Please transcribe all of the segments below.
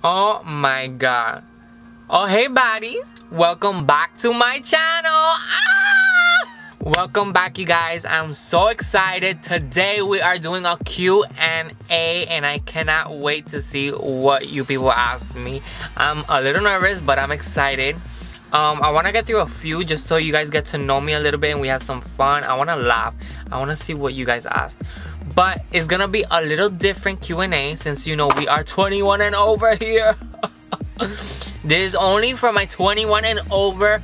Oh my god. Oh hey baddies, welcome back to my channel. Welcome back you guys. I'm so excited. Today we are doing a Q&A and I cannot wait to see what you people ask me. I'm a little nervous but I'm excited. I want to get through a few just so you guys get to know me a little bit and we have some fun. I want to laugh. I want to see what you guys asked. But it's gonna be a little different Q&A since you know we are 21 and over here. This is only for my 21 and over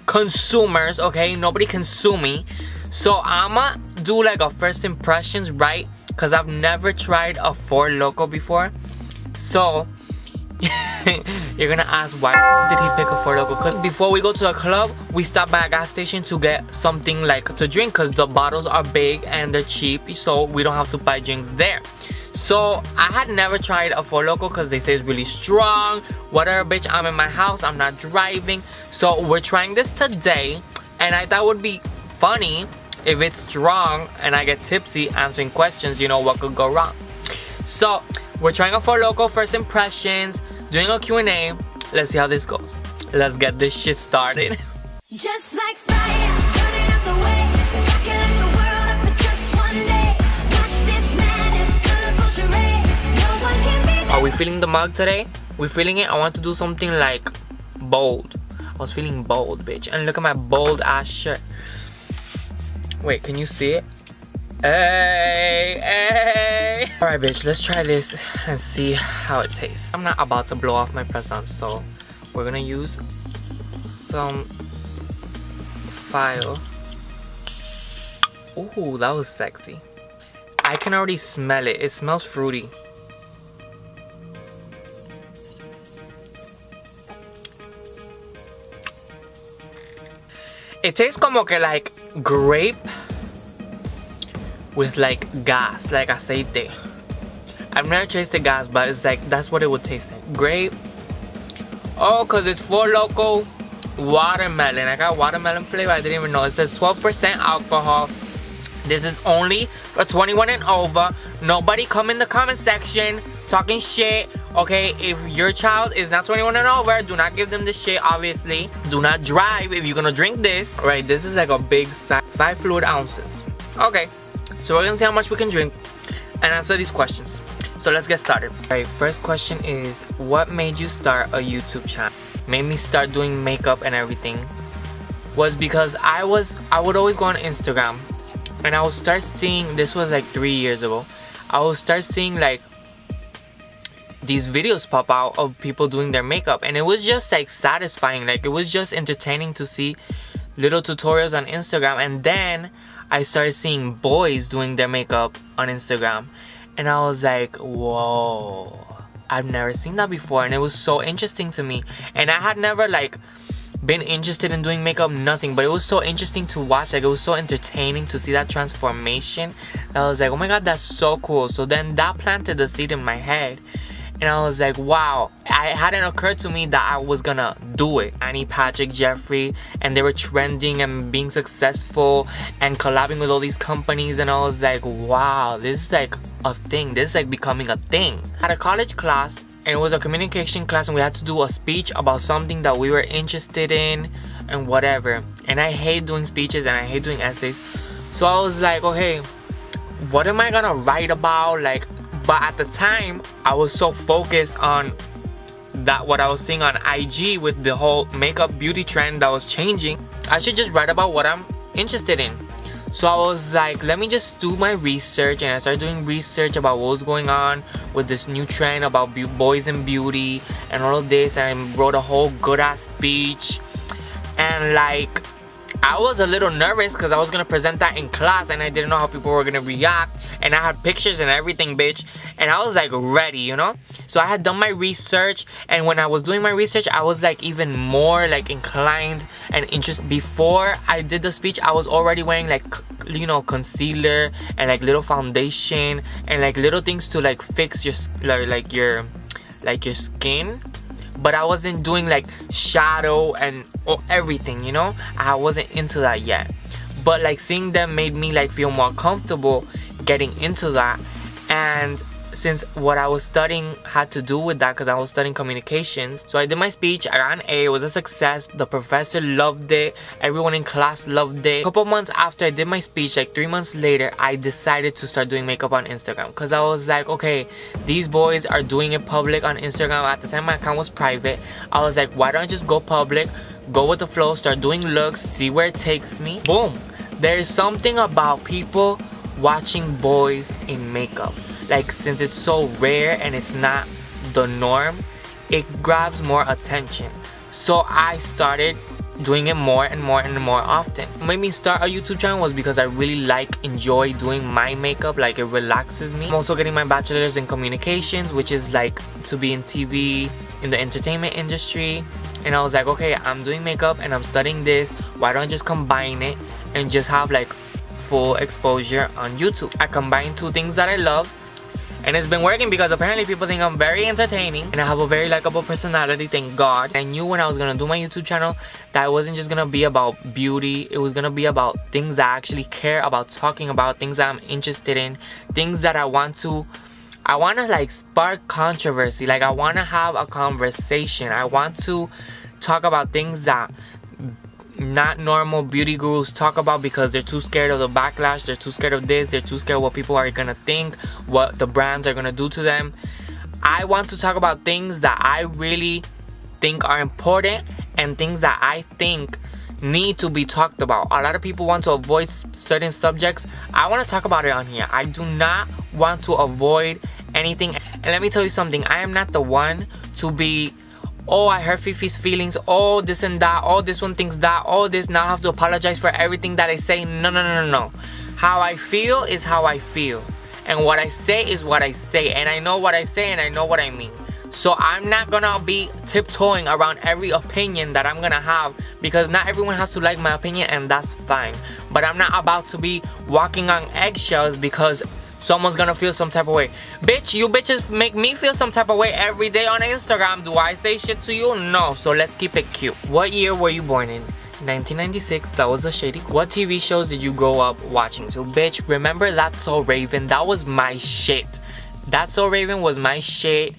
consumers, okay? Nobody can sue me. So I'ma do like a first impressions, right? Because I've never tried a Loco before. So you're gonna ask why did he pick a Loco? Because before we go to a club, we stop by a gas station to get something like to drink because the bottles are big and they're cheap, so we don't have to buy drinks there. So I had never tried a Loco because they say it's really strong. Whatever, bitch, I'm in my house, I'm not driving. So we're trying this today and I thought it would be funny if it's strong and I get tipsy answering questions, you know, what could go wrong. So we're trying a Loco, first impressions, doing a Q&A. Let's see how this goes. Let's get this shit started. Just like fire, burning up the way, rocking like the world up for just one day. Watch this madness, colorful charade. No one can be. Are we feeling the mug today? We feeling it? I want to do something like bold. I was feeling bold, bitch. And look at my bold ass shirt. Wait, can you see it? Hey, hey. Alright, bitch, let's try this and see how it tastes. I'm not about to blow off my press-on, so we're gonna use some file. Ooh, that was sexy. I can already smell it. It smells fruity. It tastes como que like grape with like gas, like aceite. I've never tasted gas, but it's like that's what it would taste like. Grape. Oh, cause it's Loco watermelon. I got watermelon flavor. I didn't even know. It says 12% alcohol. This is only for 21 and over. Nobody come in the comment section talking shit. Okay, if your child is not 21 and over, do not give them the shit, obviously. Do not drive if you're gonna drink this. Right, this is like a big size, 5 fluid ounces. Okay, so we're gonna see how much we can drink and answer these questions. So let's get started. Alright, first question is, what made you start a YouTube channel? Made me start doing makeup and everything was because I would always go on Instagram and I would start seeing, this was like 3 years ago, I would start seeing like these videos pop out of people doing their makeup and it was just like satisfying. Like it was just entertaining to see little tutorials on Instagram. And then I started seeing boys doing their makeup on Instagram and I was like, whoa, I've never seen that before. And it was so interesting to me and I had never like been interested in doing makeup, nothing, but it was so interesting to watch. Like it was so entertaining to see that transformation. I was like, oh my god, that's so cool. So then that planted the seed in my head and I was like, wow, it hadn't occurred to me that I was gonna do it. Annie, Patrick, Jeffrey, and they were trending and being successful and collabing with all these companies and I was like, wow, this is like a thing. This is like becoming a thing. I had a college class and it was a communication class and we had to do a speech about something that we were interested in and whatever. And I hate doing speeches and I hate doing essays. So I was like, okay, what am I gonna write about? Like, but at the time, I was so focused on that what I was seeing on IG with the whole makeup beauty trend that was changing. I should just write about what I'm interested in. So I was like, let me just do my research and I started doing research about what was going on with this new trend about boys and beauty and all of this, and I wrote a whole good ass speech. And like, I was a little nervous because I was gonna present that in class and I didn't know how people were gonna react. And I had pictures and everything, bitch. And I was like ready, you know? So I had done my research. And when I was doing my research, I was like even more like inclined and interested. Before I did the speech, I was already wearing like, you know, concealer and like little foundation and like little things to like fix your skin. But I wasn't doing like shadow and everything, you know? I wasn't into that yet. But like seeing them made me like feel more comfortable getting into that. And since what I was studying had to do with that, because I was studying communications. So I did my speech, I got an A, it was a success. The professor loved it, everyone in class loved it. A couple months after I did my speech, like 3 months later, I decided to start doing makeup on Instagram, because I was like, okay, these boys are doing it public on Instagram. At the time my account was private. I was like, why don't I just go public, go with the flow, start doing looks, see where it takes me. Boom. There's something about people watching boys in makeup. Like, since it's so rare and it's not the norm, it grabs more attention. So I started doing it more and more and more often. What made me start a YouTube channel was because I really enjoy doing my makeup. Like, it relaxes me. I'm also getting my bachelor's in communications, which is like to be in TV, in the entertainment industry. And I was like, okay, I'm doing makeup and I'm studying this, why don't I just combine it and just have like full exposure on YouTube. I combine two things that I love, and it's been working because apparently people think I'm very entertaining and I have a very likable personality, thank God. I knew when I was gonna do my YouTube channel that it wasn't just gonna be about beauty, it was gonna be about things that I actually care about talking about, things that I'm interested in, things that I want to like spark controversy. Like, I want to have a conversation. I want to talk about things that not normal beauty gurus talk about, because they're too scared of the backlash, they're too scared of this, they're too scared of what people are gonna think, what the brands are gonna do to them. I want to talk about things that I really think are important and things that I think need to be talked about. A lot of people want to avoid certain subjects. I want to talk about it on here. I do not want to avoid anything. And let me tell you something, I am not the one to be, oh, I hurt Fifi's feelings, oh, this and that, oh, this one thinks that, oh, this, now I have to apologize for everything that I say. No. How I feel is how I feel, and what I say is what I say, and I know what I say and I know what I mean. So I'm not gonna be tiptoeing around every opinion that I'm gonna have, because not everyone has to like my opinion, and that's fine. But I'm not about to be walking on eggshells because someone's gonna feel some type of way. Bitch, you bitches make me feel some type of way every day on Instagram. Do I say shit to you? No. So let's keep it cute. What year were you born in? 1996. That was the shady. What TV shows did you grow up watching? So bitch, remember That's So Raven? That was my shit. That's So Raven was my shit.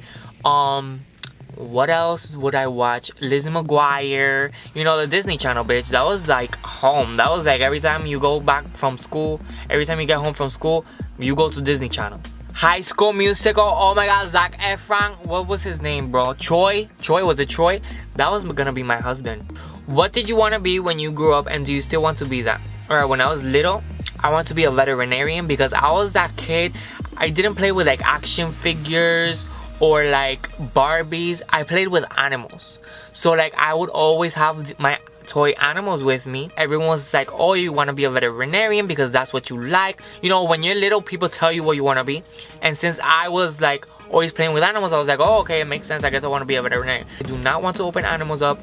What else would I watch? Lizzie McGuire, you know, the Disney Channel, bitch. That was like home. That was like every time you go back from school, every time you get home from school, you go to Disney Channel. High School Musical, oh my god, Zac Efron, what was his name, bro? Troy, was it Troy? That was gonna be my husband. What did you want to be when you grew up, and do you still want to be that? Alright, when I was little, I wanted to be a veterinarian, because I was that kid. I didn't play with like action figures or like Barbies. I played with animals. So like I would always have my toy animals with me. Everyone was like, oh, you want to be a veterinarian because that's what you like. You know, when you're little, people tell you what you want to be. And since I was like always playing with animals, I was like, oh, okay, it makes sense. I guess I want to be a veterinarian. I do not want to open animals up.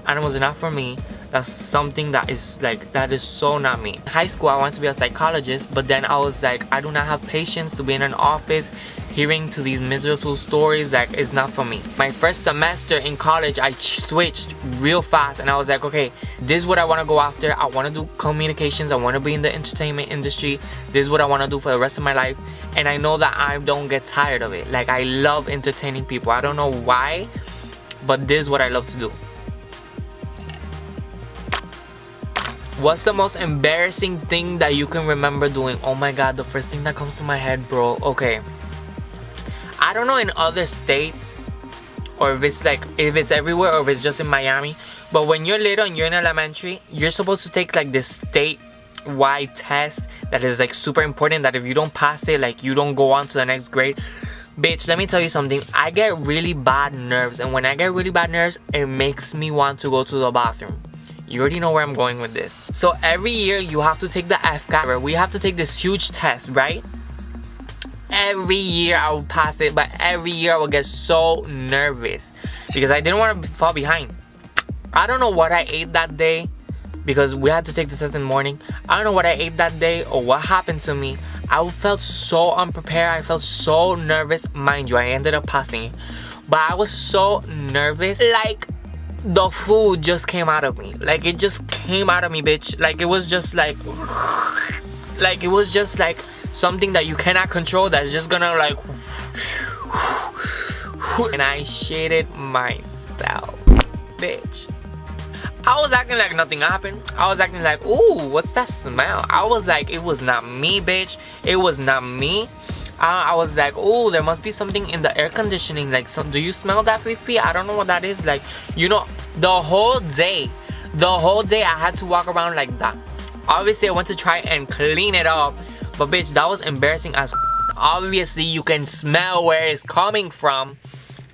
Animals are not for me. That's something that is like, that is so not me. In high school, I wanted to be a psychologist, but then I was like, I do not have patience to be in an office hearing to these miserable stories. Like, it's not for me. My first semester in college, I switched real fast, and I was like, okay, this is what I want to go after. I want to do communications. I want to be in the entertainment industry. This is what I want to do for the rest of my life. And I know that I don't get tired of it. Like, I love entertaining people. I don't know why, but this is what I love to do. What's the most embarrassing thing that you can remember doing? Oh my god, the first thing that comes to my head, bro. Okay, I don't know in other states, or if it's like, if it's everywhere, or if it's just in Miami, but when you're little and you're in elementary, you're supposed to take like this state-wide test that is like super important, that if you don't pass it, like you don't go on to the next grade. Bitch, let me tell you something. I get really bad nerves, and when I get really bad nerves, it makes me want to go to the bathroom. You already know where I'm going with this. So every year you have to take the FCAT. We have to take this huge test, right? Every year I would pass it, but every year I would get so nervous because I didn't want to fall behind. I don't know what I ate that day, because we had to take the test in the morning. I don't know what I ate that day or what happened to me. I felt so unprepared. I felt so nervous. Mind you, I ended up passing it, but I was so nervous. Like, the food just came out of me. Like, it just came out of me, bitch. Like, it was just like it was just like something that you cannot control that's just gonna like and I shitted myself, bitch. I was acting like nothing happened. I was acting like, ooh, what's that smell? I was like, it was not me, bitch. It was not me. I was like, oh, there must be something in the air conditioning. Like, do you smell that, Fifi? I don't know what that is. Like, you know, the whole day I had to walk around like that. Obviously, I went to try and clean it up, but bitch, that was embarrassing as obviously you can smell where it's coming from.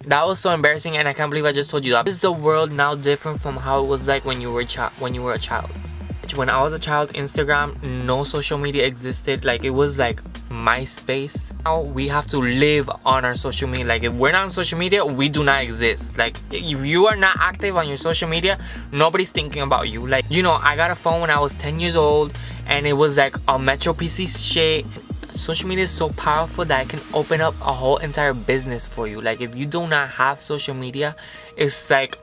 That was so embarrassing, and I can't believe I just told you that. Is the world now different from how it was like when you were a child? When I was a child, Instagram, no social media existed. Like, it was like MySpace. Now we have to live on our social media. Like, if we're not on social media, we do not exist. Like, if you are not active on your social media, nobody's thinking about you. Like, you know, I got a phone when I was 10 years old, and it was like a Metro PC shit. Social media is so powerful that it can open up a whole entire business for you. Like, if you do not have social media, it's like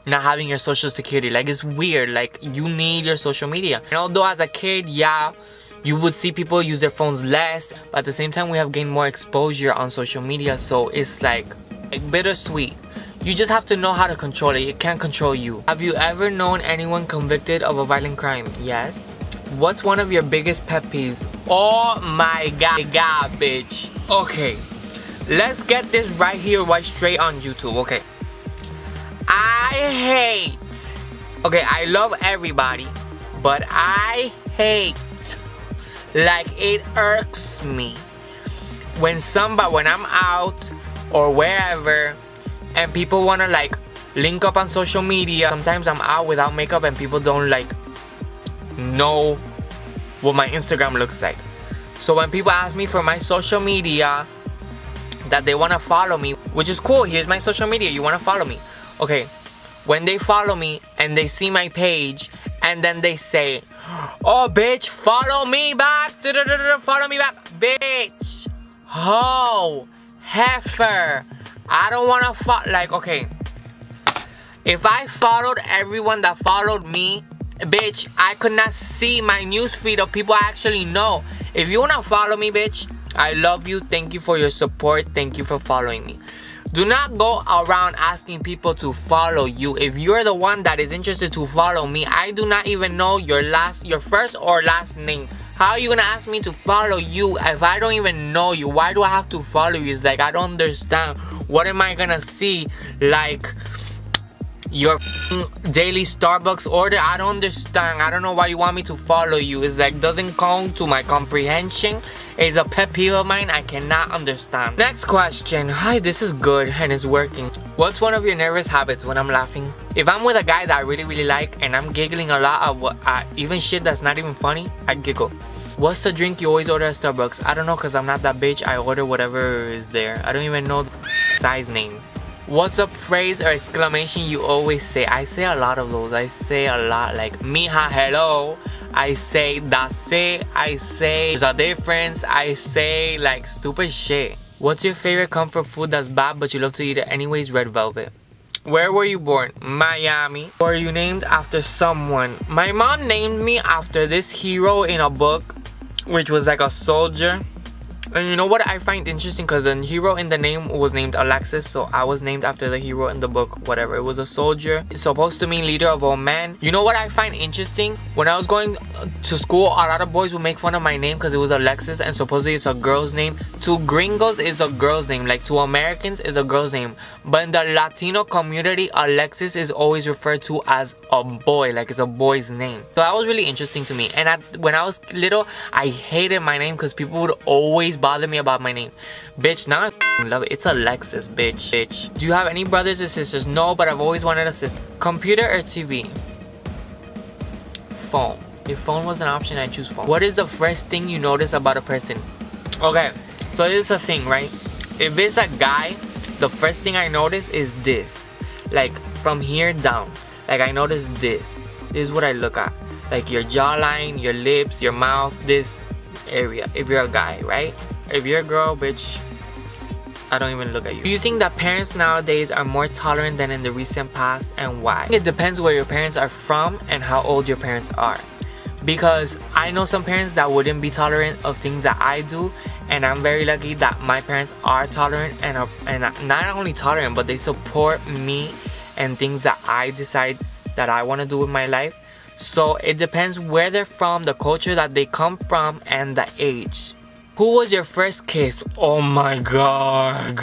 not having your social security. Like, it's weird. Like, you need your social media. And although as a kid, yeah, you would see people use their phones less, but at the same time we have gained more exposure on social media, so it's like bittersweet. You just have to know how to control it. It can't control you. Have you ever known anyone convicted of a violent crime? Yes. What's one of your biggest pet peeves? Oh my god, bitch. Okay, let's get this right here, right straight on YouTube. Okay, I love everybody, but I hate, like, it irks me when I'm out or wherever and people wanna like link up on social media. Sometimes I'm out without makeup and people don't like know what my Instagram looks like. So when people ask me for my social media, that they want to follow me, which is cool, here's my social media, you want to follow me. Okay, when they follow me and they see my page and then they say, oh bitch, follow me back, follow me back, bitch, ho, heifer, I don't want to follow. Like, okay, if I followed everyone that followed me, bitch, I could not see my newsfeed of people I actually know. If you wanna follow me, bitch, I love you. Thank you for your support. Thank you for following me. Do not go around asking people to follow you. If you're the one that is interested to follow me, I do not even know your first or last name. How are you gonna ask me to follow you if I don't even know you? Why do I have to follow you? It's like, I don't understand. What am I gonna see? Like, your daily Starbucks order? I don't understand. I don't know why you want me to follow you. It's like, doesn't come to my comprehension. It's a pet peeve of mine. I cannot understand. Next question. Hi, this is good and it's working. What's one of your nervous habits when I'm laughing? If I'm with a guy that I really like and I'm giggling a lot at even shit that's not even funny, I giggle. What's the drink you always order at Starbucks? I don't know, because I'm not that bitch. I order whatever is there. I don't even know the size names. What's a phrase or exclamation you always say? I say a lot of those. I say a lot, like, mija, hello. I say, that's it. I say, there's a difference. I say, like, stupid shit. What's your favorite comfort food that's bad but you love to eat it anyways? Red velvet. Where were you born? Miami. Were you named after someone? My mom named me after this hero in a book, which was like a soldier. And you know what I find interesting, because the hero in the name was named Alexis, so I was named after the hero in the book, whatever. It was a soldier. It's supposed to mean leader of all men. You know what I find interesting? When I was going to school, a lot of boys would make fun of my name because it was Alexis and supposedly it's a girl's name. To gringos, it's a girl's name. Like, to Americans, it's a girl's name. But in the Latino community, Alexis is always referred to as a boy, like it's a boy's name. So that was really interesting to me. And when I was little, I hated my name because people would always bother me about my name. Bitch, now I love it. It's Alexis, bitch. Do you have any brothers or sisters? No, but I've always wanted a sister. Computer or TV? Phone. If phone was an option, I'd choose phone. What is the first thing you notice about a person? Okay, so this is a thing, right? If it's a guy, the first thing I notice is this. Like, from here down. Like, I notice this. This is what I look at. Like, your jawline, your lips, your mouth, this area. If you're a guy, right? If you're a girl, bitch, I don't even look at you. Do you think that parents nowadays are more tolerant than in the recent past, and why? It depends where your parents are from and how old your parents are. because I know some parents that wouldn't be tolerant of things that I do, and I'm very lucky that my parents are tolerant and not only tolerant, but they support me and things that I decide that I want to do with my life. So it depends where they're from, the culture that they come from, and the age. Who was your first kiss? Oh my god.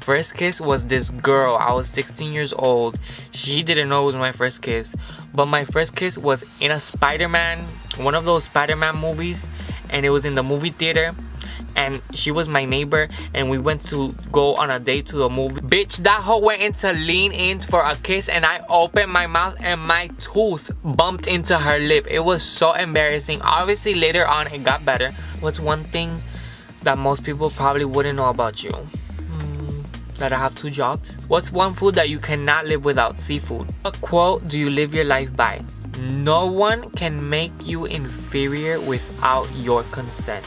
First kiss was this girl. I was 16 years old. She didn't know it was my first kiss. But my first kiss was in a Spider-Man, one of those Spider-Man movies. And it was in the movie theater. And she was my neighbor, and we went to go on a date to the movie. Bitch, that hoe went in to lean in for a kiss, and I opened my mouth and my tooth bumped into her lip. It was so embarrassing. Obviously later on it got better. What's one thing that most people probably wouldn't know about you? That I have 2 jobs. What's one food that you cannot live without? Seafood. What quote do you live your life by? No one can make you inferior without your consent.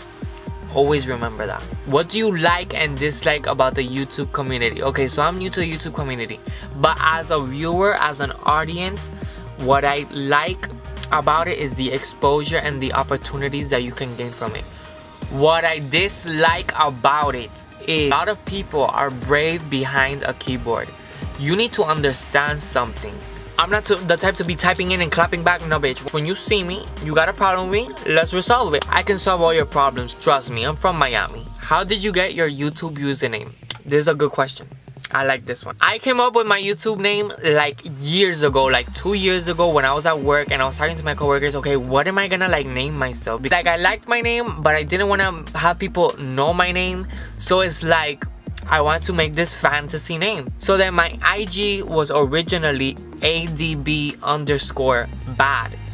Always remember that. What do you like and dislike about the YouTube community? Okay, so I'm new to the YouTube community, but as a viewer, as an audience, what I like about it is the exposure and the opportunities that you can gain from it. What I dislike about it is a lot of people are brave behind a keyboard. You need to understand something. I'm not the type to be typing in and clapping back. No, bitch. When you see me, you got a problem with me, let's resolve it. I can solve all your problems. Trust me, I'm from Miami. How did you get your YouTube username? This is a good question. I like this one. I came up with my YouTube name like years ago, like 2 years ago, when I was at work and I was talking to my coworkers, okay, what am I gonna like name myself? Like, I liked my name, but I didn't want to have people know my name. So it's like, I want to make this fantasy name. So then my IG was originally ADB_bad.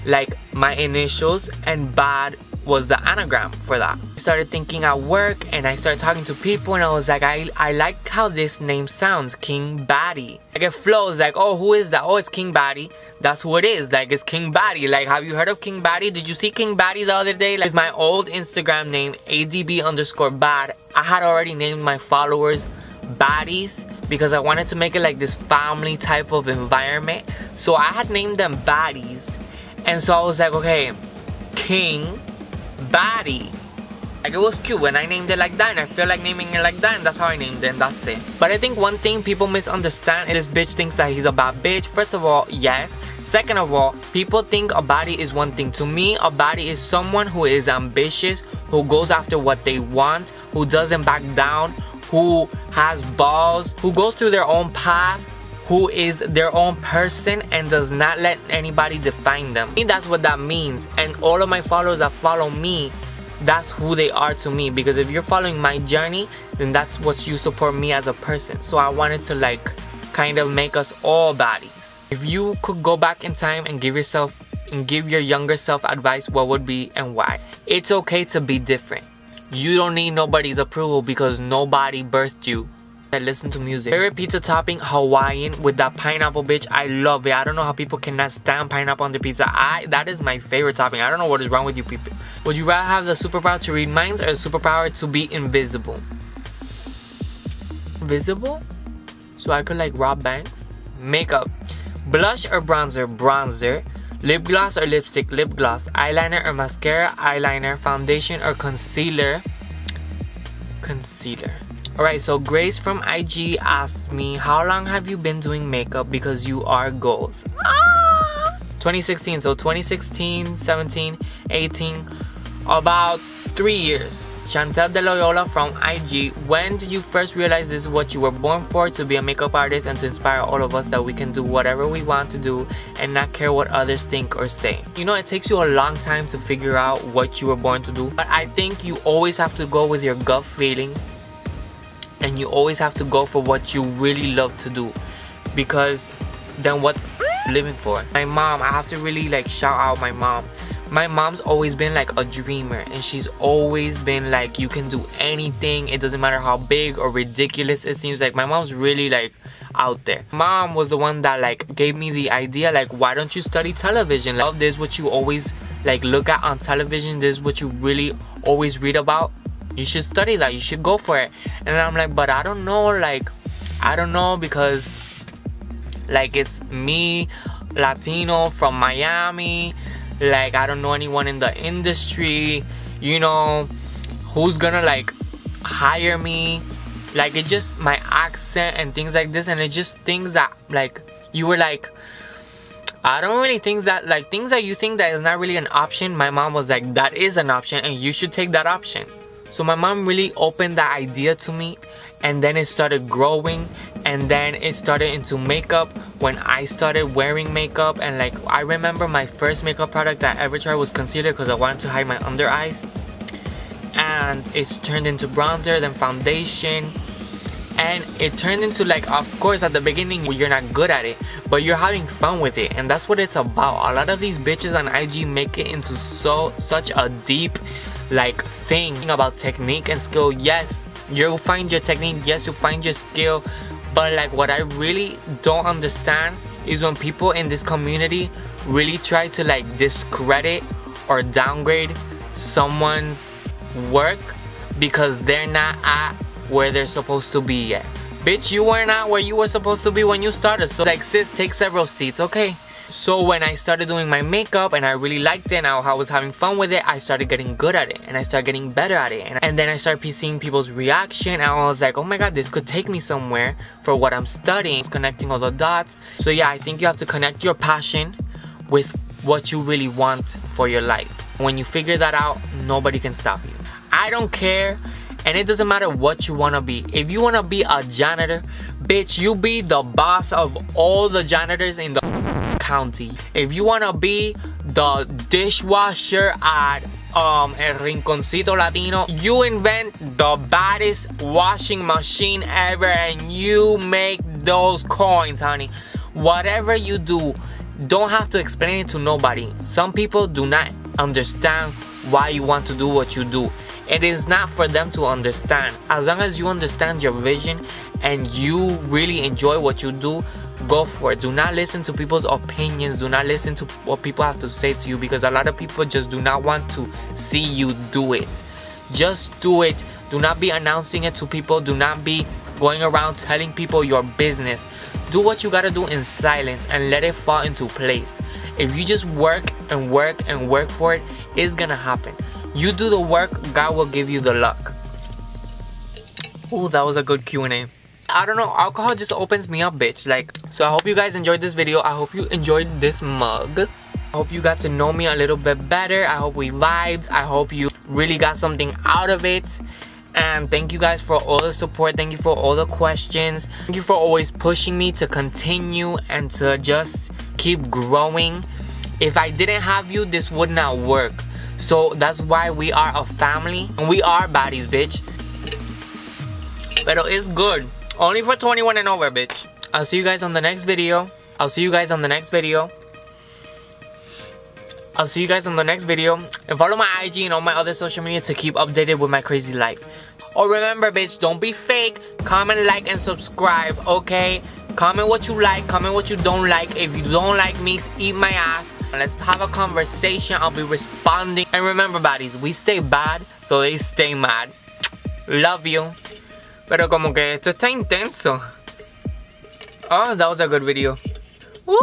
Like my initials, and bad was the anagram for that. I started thinking at work, and I started talking to people, and I was like, I like how this name sounds, King Baddie. Like it flows, like, oh, who is that? Oh, it's King Baddie. That's who it is. Like, it's King Baddie. Like, have you heard of King Baddie? Did you see King Baddie the other day? Like, my old Instagram name, ADB_bad. I had already named my followers Baddies because I wanted to make it like this family type of environment. So I had named them Baddies. And so I was like, okay, King Baddie. Like, it was cute when I named it like that, and I feel like naming it like that, and that's how I named it, and that's it. But I think one thing people misunderstand is this bitch thinks that he's a bad bitch. First of all, yes. Second of all, people think a baddie is one thing. To me, a baddie is someone who is ambitious, who goes after what they want, who doesn't back down, who has balls, who goes through their own path, who is their own person and does not let anybody define them. I think that's what that means. And all of my followers that follow me, that's who they are to me. Because if you're following my journey, then that's what you support me as a person. So I wanted to like kind of make us all baddies. If you could go back in time and give your younger self advice, what would be and why? It's okay to be different. You don't need nobody's approval because nobody birthed you. I listen to music. Favorite pizza topping, Hawaiian with that pineapple, bitch. I love it. I don't know how people cannot stand pineapple on their pizza. That is my favorite topping. I don't know what is wrong with you people. Would you rather have the superpower to read minds or the superpower to be invisible? Visible? So I could like rob banks? Makeup. Blush or bronzer? Bronzer. Lip gloss or lipstick? Lip gloss. Eyeliner or mascara? Eyeliner. Foundation or concealer? Concealer. Alright, so Grace from IG asked me, how long have you been doing makeup because you are goals? 2016, so 2016, 17, 18, about 3 years. Chantel De Loyola from IG, when did you first realize this is what you were born for, to be a makeup artist and to inspire all of us that we can do whatever we want to do and not care what others think or say? You know, it takes you a long time to figure out what you were born to do, but I think you always have to go with your gut feeling, and you always have to go for what you really love to do, because then what living for? My mom, I have to really like shout out my mom. My mom's always been like a dreamer, and she's always been like, you can do anything, it doesn't matter how big or ridiculous it seems. Like, my mom's really like out there. Mom was the one that like gave me the idea, like, why don't you study television? Like, this is what you always like look at on television, this is what you really always read about, you should study that, you should go for it. And I'm like, but I don't know, like, I don't know, because like, it's me, Latino from Miami, Like, I don't know anyone in the industry, you know, who's gonna like hire me. Like, it's just my accent and things like this, and it's just things that like you were like, I don't really think that, like, things that you think that is not really an option. My mom was like, that is an option and you should take that option. So my mom really opened that idea to me, and then it started growing, and then it started into makeup when I started wearing makeup. And like, I remember my first makeup product that I ever tried was concealer, because I wanted to hide my under eyes, and it's turned into bronzer, then foundation, and it turned into, like, of course at the beginning you're not good at it, but you're having fun with it, and that's what it's about. A lot of these bitches on IG make it into such a deep like thing about technique and skill. Yes, you'll find your technique, yes, you'll find your skill, but like, what I really don't understand is when people in this community really try to like discredit or downgrade someone's work because they're not at where they're supposed to be yet. Bitch, you weren't at where you were supposed to be when you started. So like, sis, take several seats, okay? So when I started doing my makeup and I really liked it and I was having fun with it, I started getting good at it and I started getting better at it. And then I started seeing people's reaction, and I was like, oh my god, this could take me somewhere for what I'm studying. It's connecting all the dots. So yeah, I think you have to connect your passion with what you really want for your life. When you figure that out, nobody can stop you. I don't care, and it doesn't matter what you want to be. If you want to be a janitor, bitch, you be the boss of all the janitors in the county. If you want to be the dishwasher at El Rinconcito Latino, you invent the baddest washing machine ever and you make those coins, honey. Whatever you do, don't have to explain it to nobody. Some people do not understand why you want to do what you do. It is not for them to understand. As long as you understand your vision and you really enjoy what you do, go for it. Do not listen to people's opinions. Do not listen to what people have to say to you, because a lot of people just do not want to see you do it. Just do it. Do not be announcing it to people. Do not be going around telling people your business. Do what you gotta do in silence and let it fall into place. If you just work and work and work for it, it's gonna happen. You do the work, God will give you the luck. Ooh, that was a good Q&A. I don't know, alcohol just opens me up, bitch. Like, so I hope you guys enjoyed this video. I hope you enjoyed this mug. I hope you got to know me a little bit better. I hope we vibed. I hope you really got something out of it. And thank you guys for all the support. Thank you for all the questions. Thank you for always pushing me to continue and to just keep growing. If I didn't have you, this would not work. So that's why we are a family. And we are baddies, bitch. Pero it's good. Only for 21 and over, bitch. I'll see you guys on the next video. I'll see you guys on the next video. I'll see you guys on the next video. And follow my IG and all my other social media to keep updated with my crazy life. Oh, remember, bitch, don't be fake. Comment, like, and subscribe, okay? Comment what you like. Comment what you don't like. If you don't like me, eat my ass. Let's have a conversation. I'll be responding. And remember, baddies, we stay bad, so they stay mad. Love you. Pero como que esto está intenso. Oh, that was a good video. Woo!